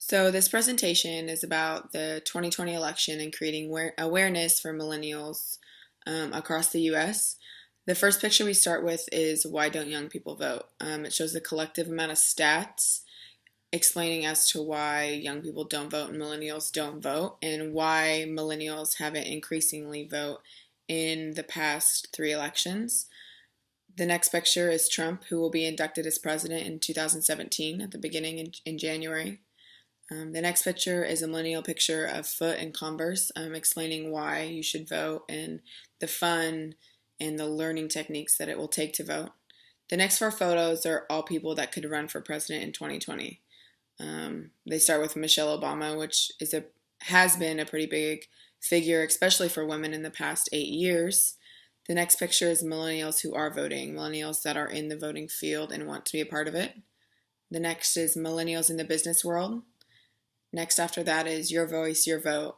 So this presentation is about the 2020 election and creating awareness for millennials across the U.S. The first picture we start with is why don't young people vote? It shows the collective amount of stats explaining as to why young people don't vote and millennials don't vote, and why millennials haven't increasingly vote in the past three elections. The next picture is Trump, who will be inducted as president in 2017 at the beginning in January. The next picture is a millennial picture of foot and Converse, explaining why you should vote and the fun and the learning techniques that it will take to vote. The next four photos are all people that could run for president in 2020. They start with Michelle Obama, which has been a pretty big figure, especially for women in the past 8 years. The next picture is millennials who are voting, millennials that are in the voting field and want to be a part of it. The next is millennials in the business world. Next after that is your voice, your vote.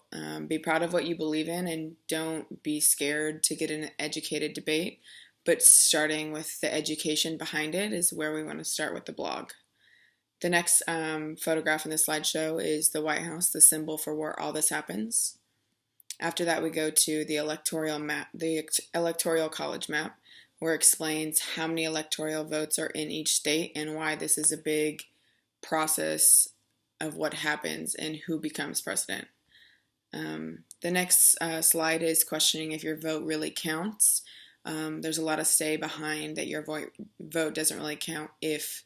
Be proud of what you believe in and don't be scared to get an educated debate. But starting with the education behind it is where we want to start with the blog. The next photograph in the slideshow is the White House, the symbol for where all this happens. After that, we go to the electoral map, the electoral college map, where it explains how many electoral votes are in each state and why this is a big process of what happens and who becomes president. The next slide is questioning if your vote really counts. There's a lot of stay behind that your vote doesn't really count if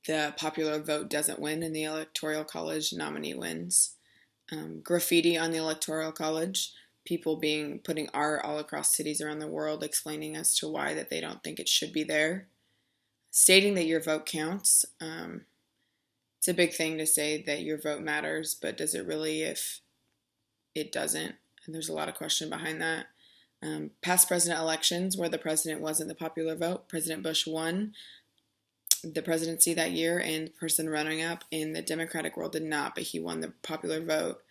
the popular vote doesn't win and the electoral college nominee wins. Graffiti on the electoral college, people putting art all across cities around the world explaining as to why that they don't think it should be there. Stating that your vote counts. It's a big thing to say that your vote matters, but does it really if it doesn't? And there's a lot of question behind that. Past president elections where the president wasn't the popular vote. President Bush won the presidency that year, and the person running up in the Democratic world did not, but he won the popular vote.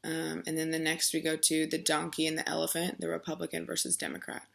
And then the next we go to the donkey and the elephant, the Republican versus Democrat.